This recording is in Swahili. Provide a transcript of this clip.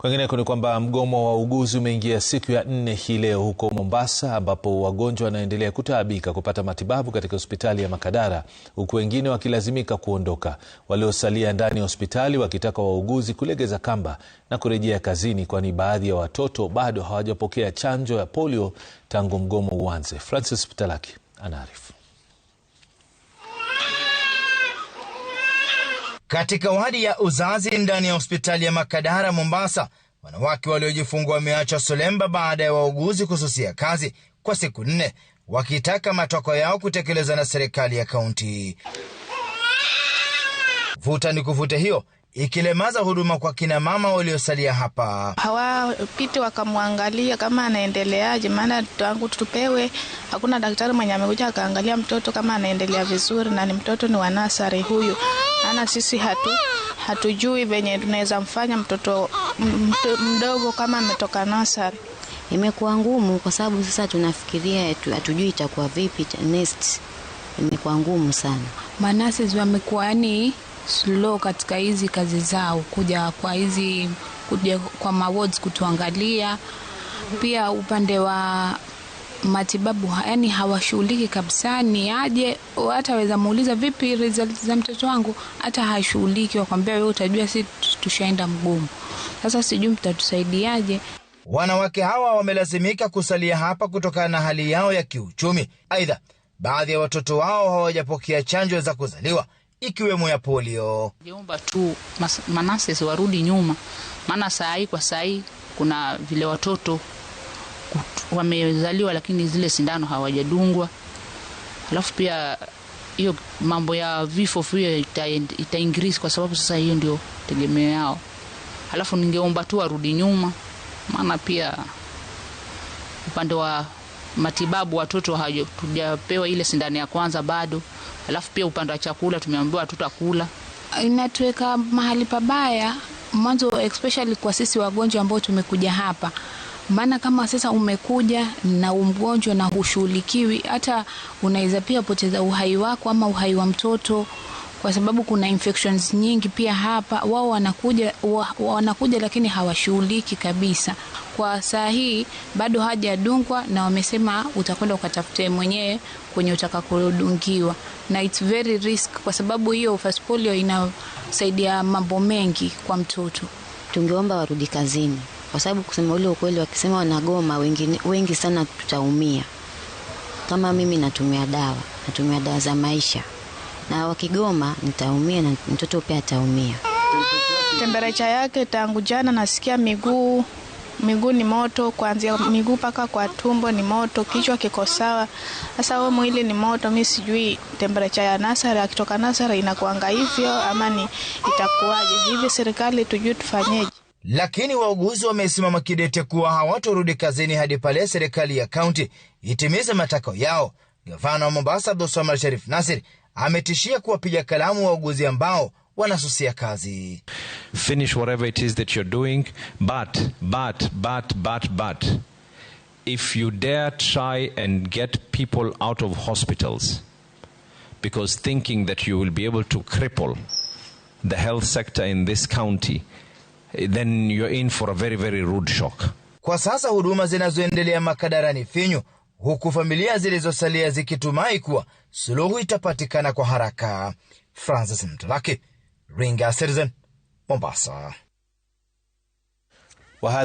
Kwingineko ni kwamba mgomo wa wauguzi umeingia siku ya 4 hii leo huko Mombasa, ambapo wagonjwa wanaendelea kutaabika kupata matibabu katika hospitali ya Makadara, huku wengine wakilazimika kuondoka, waliosalia ndani ya hospitali wakitaka wauguzi kulegeza kamba na kurejea kazini, kwani baadhi ya watoto bado hawajapokea chanjo ya polio tangu mgomo uanze. Francis Ptalaki anaarifu. Katika wadi ya uzazi ndani ya hospitali ya Makadara Mombasa, wanawake waliojifungua wameacha solemba baada ya wauguzi kususia kazi kwa siku 4, wakitaka matakwa yao kutekelezwa na serikali ya kaunti. Vuta ni kuvuta hiyo ikilemaza huduma kwa kina mama waliosalia hapa. Hawapiti wakamwangalia kama anaendeleaje, maana tangu tupewe hakuna daktari mwenye amekuja akaangalia mtoto kama anaendelea vizuri, na ni mtoto ni wa nasari huyu. Ana sisi hatujui venye tunaweza mfanya mtoto mdogo kama ametoka nasari. Imekuwa ngumu kwa sababu sasa tunafikiria hatujui itakuwa vipi next. Imekuwa ngumu sana. Manasi wamekuwa slow katika hizi kazi zao, kuja kwa mawards kutuangalia. Pia upande wa matibabu hawashughuliki kabisa. Ni aje hataweza muuliza vipi results za mtoto wangu, hata hashughuliki, wakwambia wewe utajua si tushaenda mgomo. Sasa sijui mtatusaidiaje. Wanawake hawa wamelazimika kusalia hapa kutokana na hali yao ya kiuchumi. Aidha, baadhi ya watoto wao hawajapokea chanjo za kuzaliwa ikiwemo ya polio. Niomba tu manasi warudi nyuma, maana saa hii kuna vile watoto wamezaliwa lakini zile sindano hawajadungwa. Alafu pia hiyo mambo ya vifo pia ita increase kwa sababu sasa hiyo ndio tegemeo yao. Alafu ningeomba tu warudi nyuma, maana pia upande wa matibabu watoto hatujapewa ile sindano ya kwanza bado. Alafu pia upande wa chakula tumeambiwa tutakula. Inatuweka mahali pabaya mwanzo, especially kwa sisi wagonjwa ambao tumekuja hapa. Maana kama sasa umekuja na mgonjwa na hushughulikiwi, hata unaweza pia poteza uhai wako ama uhai wa mtoto, kwa sababu kuna infections nyingi pia hapa. Wao wanakuja lakini hawashughuliki kabisa. Kwa saa hii bado hajadungwa na wamesema utakwenda ukatafute mwenyewe kwenye utakakodungiwa, na it's very risk kwa sababu hiyo first polio inasaidia mambo mengi kwa mtoto. Tungeomba warudi kazini kwa sababu kusema ule ukweli, wakisema wanagoma wengi sana tutaumia. Kama mimi natumia dawa za maisha, na wakigoma nitaumia na mtoto pia ataumia. Temperature yake tangu jana nasikia miguu ni moto, kuanzia miguu paka kwa tumbo ni moto, kichwa kiko sawa. Sasa wewe mwili ni moto, mimi sijui temperature ya nasari akitoka nasari inakuanga hivyo ama ni itakuwaje. Hivi serikali tujue tufanyeje. Lakini wauguzi wamesimama kidete kuwa hawatorudi kazini hadi pale serikali ya kaunti itimize matakwa yao. Gavana wa Mombasa Abdulswamad Sharif Nassir ametishia kuwapiga kalamu wauguzi ambao wanasusia kazi. Finish whatever it is that you're doing, but if you dare try and get people out of hospitals because thinking that you will be able to cripple the health sector in this county, then you're in for a very, very rude shock. Kwa sasa huduma zinazoendelea Makadara ni finyu, huku familia zilizosalia zikitumai kuwa suluhu itapatikana kwa haraka. Francis Ptalaki, Ringa Citizen, Mombasa.